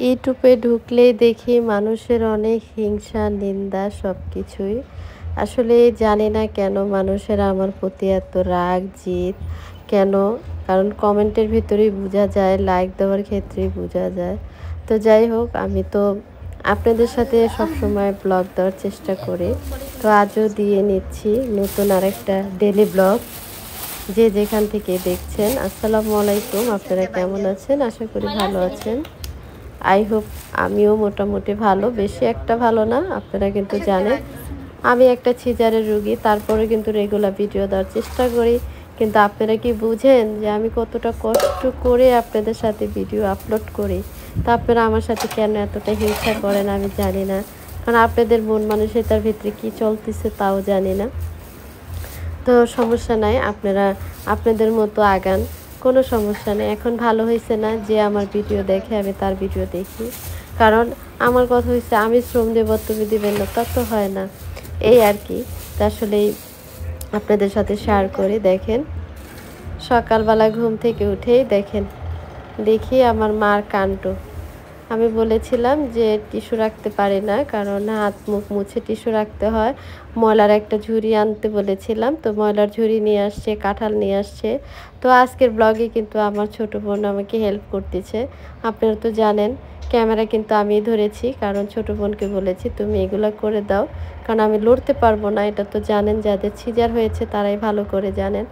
ইউটিউবে ঢুকলেই দেখি মানুষের অনেক হিংসা নিন্দা সব কিছুই। আসলে জানি না কেন মানুষের আমার প্রতি এত রাগ জিদ কেন? কারণ কমেন্টের ভিতরেই বোঝা যায়, লাইক দেওয়ার ক্ষেত্রেই বোঝা যায়। তো যাই হোক, আমি তো আপনাদের সাথে সবসময় ব্লগ দেওয়ার চেষ্টা করি। তো আজও দিয়ে নিচ্ছি নতুন আরেকটা ডেইলি ব্লগ। যে যেখান থেকে দেখছেন, আসসালামু আলাইকুম। আপনারা কেমন আছেন? আশা করি ভালো আছেন। আই হোপ আমিও মোটামুটি ভালো, বেশি একটা ভালো না। আপনারা কিন্তু জানেন আমি একটা সিজারের রুগী, তারপরে কিন্তু রেগুলার ভিডিও দেওয়ার চেষ্টা করি। কিন্তু আপনারা কি বুঝেন যে আমি কতটা কষ্ট করে আপনাদের সাথে ভিডিও আপলোড করি? তা আপনারা আমার সাথে কেন এতটা হিংসা করেন আমি জানি না। কারণ আপনাদের মন মানসিকতার ভিতরে কী চলতেছে তাও জানি না। তো সমস্যা নাই, আপনারা আপনাদের মতো আগান, কোনো সমস্যা নেই। এখন ভালো হয়েছে না যে আমার ভিডিও দেখে আমি তার ভিডিও দেখি, কারণ আমার কথা হয়েছে আমি শ্রম দেব তুমি দিবেন না, তা তো হয় না। এই আর কি। তা আসলেই আপনাদের সাথে শেয়ার করি। দেখেন সকালবেলা ঘুম থেকে উঠেই দেখি আমার মার কাণ্ড। আমি বলেছিলাম যে টিস্যু রাখতে পারি না, কারণ হাত মুখ মুছে টিস্যু রাখতে হয়। ময়লার একটা ঝুড়ি আনতে বলেছিলাম, তো ময়লার ঝুড়ি নিয়ে আসছে, কাঁঠাল নিয়ে আসছে। তো আজকের ব্লগে কিন্তু আমার ছোট বোন আমাকে হেল্প করতেছে। আপনারা তো জানেন ক্যামেরা কিন্তু আমিই ধরেছি, কারণ ছোট বোনকে বলেছি তুমি এগুলো করে দাও, কারণ আমি লড়তে পারবো না। এটা তো জানেন, যাদের সিজার হয়েছে তারাই ভালো করে জানেন।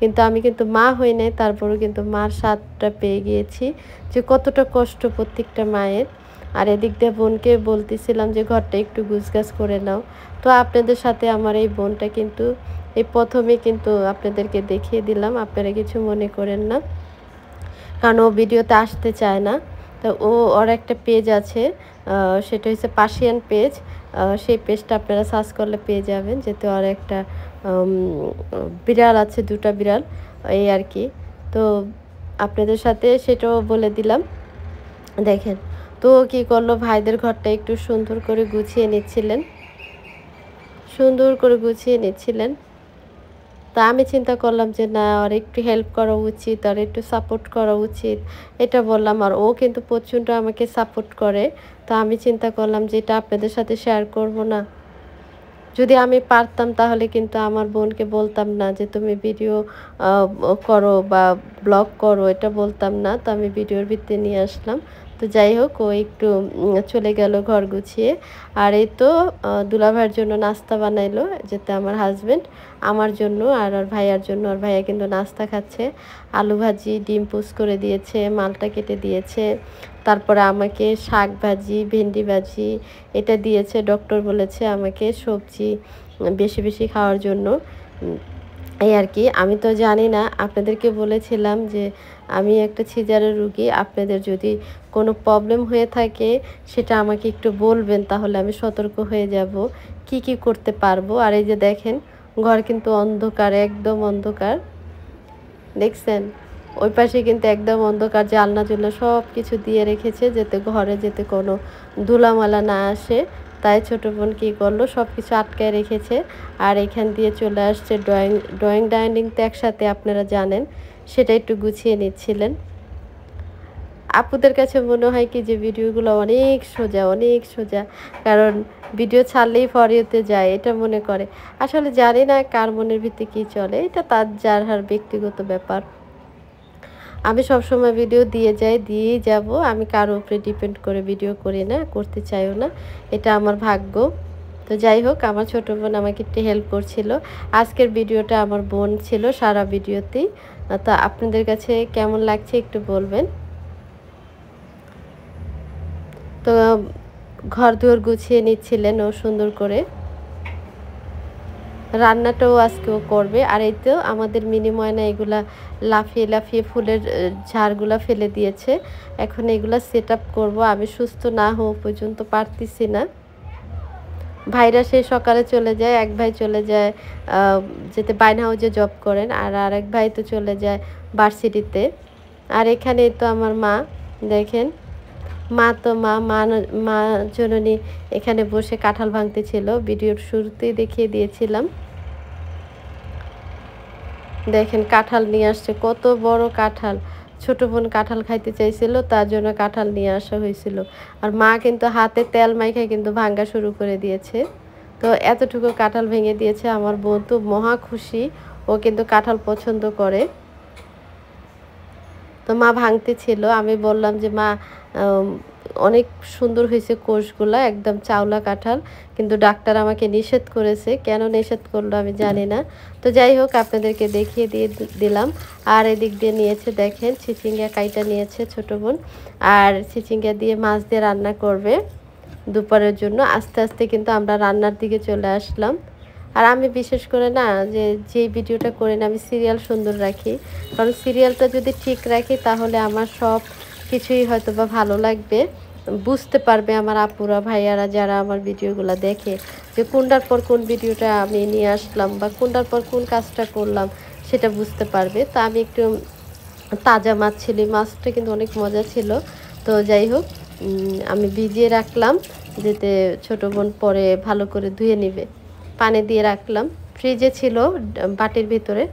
কিন্তু আমি কিন্তু মা হই নাই, তারপরেও কিন্তু মার স্বাদটা পেয়ে গিয়েছি যে কতটা কষ্ট প্রত্যেকটা মায়ের। আর এদিক দিয়ে বোনকে বলতেছিলাম যে ঘরটা একটু গুছগাছ করে নাও। তো আপনাদের সাথে আমার এই বোনটা কিন্তু এই প্রথমে কিন্তু আপনাদেরকে দেখিয়ে দিলাম, আপনারা কিছু মনে করেন না, কারণ ও ভিডিওতে আসতে চায় না। তো ওর একটা পেজ আছে, সেটা হচ্ছে পার্সিয়ান পেজ। সেই পেজটা আপনারা সার্চ করলে পেয়ে যাবেন, যেতে ওর একটা বিড়াল আছে, দুটা বিড়াল, এই আর কি। তো আপনাদের সাথে সেটাও বলে দিলাম। দেখেন তো কি করলো, ভাইদের ঘরটা একটু সুন্দর করে গুছিয়ে নিচ্ছিলেন। তা আমি চিন্তা করলাম যে না, আর একটু হেল্প করা উচিত, আর একটু সাপোর্ট করা উচিত, এটা বললাম। আর ও কিন্তু প্রচণ্ড আমাকে সাপোর্ট করে। তো আমি চিন্তা করলাম যে এটা আপনাদের সাথে শেয়ার করব না। যদি আমি পারতাম তাহলে কিন্তু আমার বোনকে বলতাম না যে তুমি ভিডিও করো বা ব্লগ করো, এটা বলতাম না। তো আমি ভিডিওর ভিতরে নিয়ে আসলাম। তো যাই হোক, ও একটু চলে গেল ঘর গুছিয়ে। আর এই তো দুলাভাইয়ের জন্য নাস্তা বানাইলো, যেতে আমার হাজব্যান্ড আমার জন্য আর আর ভাইয়ার জন্য। আর ভাইয়া কিন্তু নাস্তা খাচ্ছে, আলু ভাজি ডিম পোচ করে দিয়েছে, মালটা কেটে দিয়েছে, তারপরে আমাকে শাক ভাজি ভেন্ডি ভাজি এটা দিয়েছে। ডক্টর বলেছে আমাকে সবজি বেশি বেশি খাওয়ার জন্য। এই আর কি। আমি তো জানি না, আপনাদেরকে বলেছিলাম যে আমি একটা সিজারের রুগী। আপনাদের যদি কোনো প্রবলেম হয়ে থাকে সেটা আমাকে একটু বলবেন, তাহলে আমি সতর্ক হয়ে যাব কি কি করতে পারবো। আর এই যে দেখেন ঘর কিন্তু অন্ধকার, একদম অন্ধকার, দেখছেন? ওই পাশে কিন্তু একদম অন্ধকার, জানলা জুলনা সব কিছু দিয়ে রেখেছে যাতে ঘরে যেতে কোনো ধুলামালা না আসে। তাই ছোটো বোন কী করলো, সব কিছু আটকায় রেখেছে। আর এখান দিয়ে চলে আসছে ড্রয়িং ডাইনিং তো একসাথে, আপনারা জানেন, সেটা একটু গুছিয়ে নিচ্ছিলেন। আপুদের কাছে মনে হয় কি যে ভিডিওগুলো অনেক সোজা, কারণ ভিডিও ছাড়লেই ফরিওতে যায়, এটা মনে করে। আসলে জানি না কার মনের ভিতরে কী চলে, এটা তার যার হার ব্যক্তিগত ব্যাপার। আমি সবসময় ভিডিও দিয়েই যাব। আমি কারো উপরে ডিপেন্ড করে ভিডিও করি না, করতে চাইও না, এটা আমার ভাগ্য। তো যাই হোক, আমার ছোটো বোন আমাকে একটু হেল্প করছিল। আজকের ভিডিওটা আমার বোন ছিল সারা ভিডিওতেই। তো আপনাদের কাছে কেমন লাগছে একটু বলবেন। তো ঘর দুয়ার গুছিয়ে নিচ্ছিলেন ও সুন্দর করে। রান্নাটাও আজকেও করবে। আর এই তো আমাদের মিনি ময়না এগুলা লাফিয়ে ফুলের ঝাড়গুলা ফেলে দিয়েছে। এখন এগুলা সেট আপ করবো। আমি সুস্থ না হওয়া পর্যন্ত পারতেছি না। ভাইরা সেই সকালে চলে যায়, এক ভাই চলে যায় যেতে বাইন হাউসে জব করেন, আর আরেক ভাই তো চলে যায় ভার্সিটিতে। আর এখানে তো আমার মা, দেখেন মা জননী এখানে বসে কাঁঠাল ভাঙতে ছিল, ভিডিওর শুরুতেই দেখিয়ে দিয়েছিলাম। দেখেন কাঁঠাল নিয়ে আসছে, কত বড় কাঁঠাল, ছোট বোন কাঁঠাল খাইতে চাইছিল, তার জন্য কাঁঠাল নিয়ে আসা হয়েছিল। আর মা কিন্তু হাতে তেল মাইখায় কিন্তু ভাঙ্গা শুরু করে দিয়েছে। তো এতটুকু কাঁঠাল ভেঙে দিয়েছে। আমার বোন তো মহা খুশি, ও কিন্তু কাঁঠাল পছন্দ করে। তো মা ভাঙতে ছিল, আমি বললাম যে মা অনেক সুন্দর হয়েছে কোষগুলা, একদম চাওলা কাঁঠাল, কিন্তু ডাক্তার আমাকে নিষেধ করেছে, কেন নিষেধ করলো আমি জানি না। তো যাই হোক, আপনাদেরকে দেখিয়ে দিলাম। আর এদিক দিয়ে নিয়েছে দেখেন চিচিঙ্গা কাইটা নিয়েছে ছোট বোন, আর চিচিঙ্গা দিয়ে মাছ দিয়ে রান্না করবে দুপুরের জন্য। আস্তে আস্তে কিন্তু আমরা রান্নার দিকে চলে আসলাম। আর আমি বিশেষ করে না যে ভিডিওটা করি না, আমি সিরিয়াল সুন্দর রাখি, কারণ সিরিয়ালটা যদি ঠিক রাখি তাহলে আমার সব কিছুই হয়তো বা ভালো লাগবে, বুঝতে পারবে আমার আপুরা ভাইয়ারা যারা আমার ভিডিওগুলো দেখে, যে কোনটার পর কোন ভিডিওটা আমি নিয়ে আসলাম বা কোনটার পর কোন কাজটা করলাম সেটা বুঝতে পারবে। তো আমি একটু তাজা মাছ ছিল, মাছটা কিন্তু অনেক মজা ছিল। তো যাই হোক, আমি ভিজিয়ে রাখলাম যাতে ছোটো বোন পরে ভালো করে ধুয়ে নেবে। পানি দিয়ে রাখলাম, ফ্রিজে ছিল বাটির ভিতরে।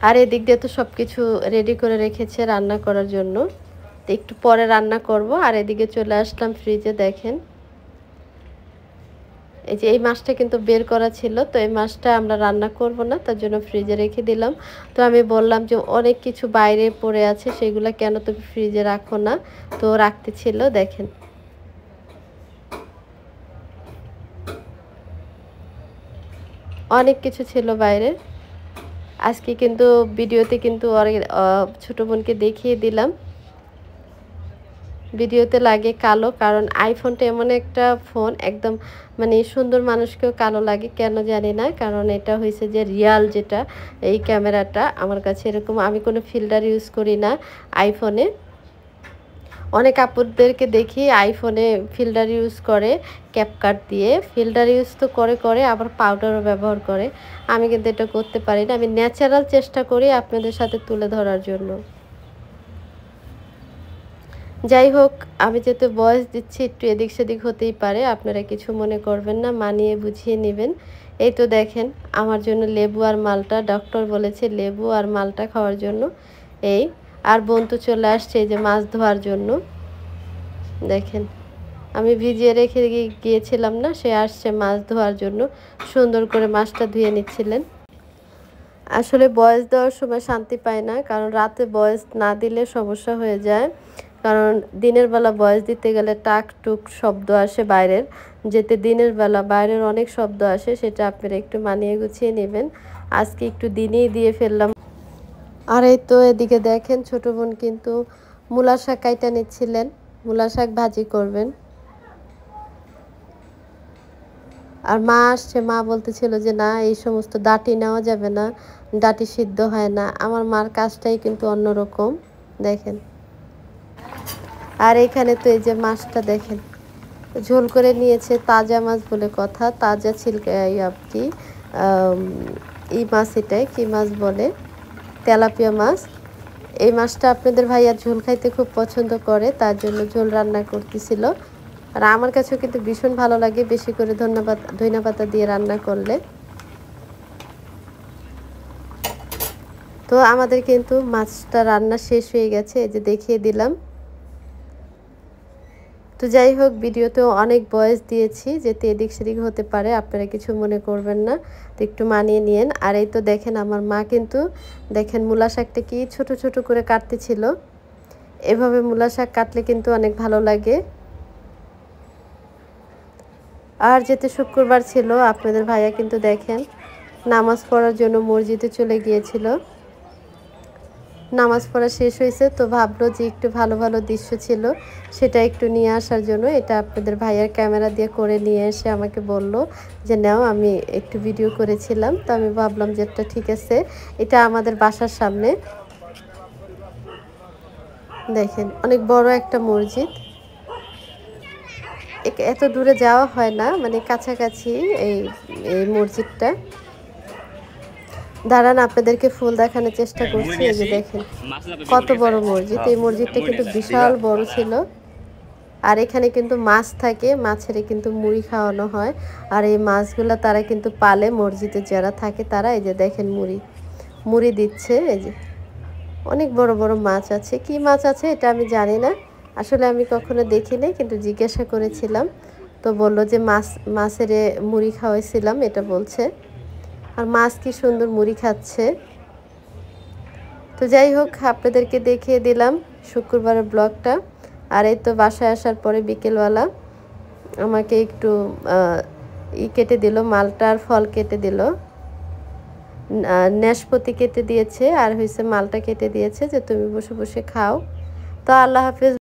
আর এদিক দিয়ে তো সব কিছু রেডি করে রেখেছে রান্না করার জন্য, তো একটু পরে রান্না করব। আর এদিকে চলে আসলাম ফ্রিজে, দেখেন এই যে এই মাছটা কিন্তু বের করা ছিল, তো এই মাছটা আমরা রান্না করব না, তার জন্য ফ্রিজে রেখে দিলাম। তো আমি বললাম যে অনেক কিছু বাইরে পড়ে আছে, সেগুলো কেন তুমি ফ্রিজে রাখো না, তো রাখতে ছিল। দেখেন অনেক কিছু ছিল বাইরে। আজকে কিন্তু ভিডিওতে কিন্তু ছোটো বোনকে দেখিয়ে দিলাম, ভিডিওতে লাগে কালো, কারণ আইফোনটা এমন একটা ফোন একদম মানে সুন্দর মানুষকেও কালো লাগে, কেন জানি না, কারণ এটা হয়েছে যে রিয়াল যেটা এই ক্যামেরাটা আমার কাছে এরকম। আমি কোনো ফিল্টার ইউজ করি না আইফোনে, অনেক আপুদেরকে দেখি আইফোনে ফিল্টার ইউজ করে, ক্যাপকাট দিয়ে ফিল্টার ইউজ তো করে আবার পাউডারও ব্যবহার করে। আমি কিন্তু এটা করতে পারি না, আমি ন্যাচারাল চেষ্টা করি আপনাদের সাথে তুলে ধরার জন্য। যাই হোক, আমি যেহেতু ভয়েস দিচ্ছি একটু এদিক সেদিক হতেই পারে, আপনারা কিছু মনে করবেন না, মানিয়ে বুঝিয়ে নেবেন। এই তো দেখেন আমার জন্য লেবু আর মালটা, ডক্টর বলেছে লেবু আর মালটা খাওয়ার জন্য। এই আর বোন তো চলে আসছে এই যে মাছ ধোয়ার জন্য। দেখেন আমি ভিজিয়ে রেখে গিয়েছিলাম না, সে আসছে মাছ ধোয়ার জন্য, সুন্দর করে মাছটা ধুয়ে নিচ্ছিলেন। আসলে ভয়েস দেওয়ার সময় শান্তি পায় না, কারণ রাতে ভয়েস না দিলে সমস্যা হয়ে যায়, কারণ দিনের বেলা ভয়েস দিতে গেলে টাক টুক শব্দ আসে বাইরের, যেতে দিনের বেলা বাইরের অনেক শব্দ আসে, সেটা আপনারা একটু মানিয়ে গুছিয়ে নেবেন। আজকে একটু দিনেই দিয়ে ফেললাম। আর এই তো এদিকে দেখেন ছোট বোন কিন্তু মূলা শাক কাইটা নিচ্ছিলেন, মূলা শাক ভাজি করবেন। আর মা আসছে, মা বলতেছিল যে না এই সমস্ত ডাঁটি নেওয়া যাবে না, ডাঁটি সিদ্ধ হয় না। আমার মার কাজটাই কিন্তু অন্যরকম, দেখেন। আর এখানে তো এই যে মাছটা দেখেন ঝোল করে নিয়েছে, তাজা মাছ বলে কথা, তাজা ছিলকা কি এই মাছ, এটাই কি মাছ বলে, তেলাপিয়া মাছ। এই মাছটা আপনাদের ভাইয়া ঝোল খাইতে খুব পছন্দ করে, তার জন্য ঝোল রান্না করতেছিল। আর আমার কাছেও কিন্তু ভীষণ ভালো লাগে বেশি করে ধনিয়া পাতা দিয়ে রান্না করলে। তো আমাদের কিন্তু মাছটা রান্না শেষ হয়ে গেছে, এই যে দেখিয়ে দিলাম। তো যাই হোক, ভিডিওতেও অনেক ভয়েস দিয়েছি, যেতে এদিক সেদিক হতে পারে, আপনারা কিছু মনে করবেন না, তো একটু মানিয়ে নিয়েন। আর এই তো দেখেন আমার মা কিন্তু দেখেন মূলা শাকটা কি ছোট ছোট করে কাটতেছিল। এভাবে মূলা শাক কাটলে কিন্তু অনেক ভালো লাগে। আর যেতে শুক্রবার ছিল, আপনাদের ভাইয়া কিন্তু দেখেন নামাজ পড়ার জন্য মসজিদে চলে গিয়েছিল। নামাজ পড়া শেষ হয়েছে, তো ভাবলো যে একটু ভালো ভালো দৃশ্য ছিল সেটা একটু নিয়ে আসার জন্য। এটা আপনাদের ভাইয়ার ক্যামেরা দিয়ে করে নিয়ে এসে আমাকে বলল যে নাও, আমি একটু ভিডিও করেছিলাম। তো আমি ভাবলাম যে এটা ঠিক আছে, এটা আমাদের বাসার সামনে। দেখেন অনেক বড় একটা মসজিদ, এত দূরে যাওয়া হয় না, মানে কাছাকাছি এই এই মসজিদটা। দাঁড়ান আপনাদেরকে ফুল দেখানোর চেষ্টা করছি। এই যে দেখেন কত বড় মসজিদ, এই মসজিদটা কিন্তু বিশাল বড় ছিল। আর এখানে কিন্তু মাছ থাকে, মাছের কিন্তু মুড়ি খাওয়ানো হয়। আর এই মাছগুলো তারা কিন্তু পালে, মসজিদে যারা থাকে তারা। এই যে দেখেন মুড়ি দিচ্ছে, এই যে অনেক বড় বড় মাছ আছে। কি মাছ আছে এটা আমি জানি না, আসলে আমি কখনো দেখিনি, কিন্তু জিজ্ঞাসা করেছিলাম। তো বলল যে মাছের মুড়ি খাওয়াইছিলাম, এটা বলছে। আর মাছ কি সুন্দর মুড়ি খাচ্ছে। তো যাই হোক, আপনাদেরকে দেখিয়ে দিলাম শুক্রবারের ব্লগটা। আর এই তো বাসায় আসার পরে বিকেলবেলা আমাকে একটু কেটে দিল, মালটার ফল কেটে দিল, নাশপাতি কেটে দিয়েছে, আর হয়েছে মালটা কেটে দিয়েছে যে তুমি বসে বসে খাও। তো আল্লাহ হাফেজ।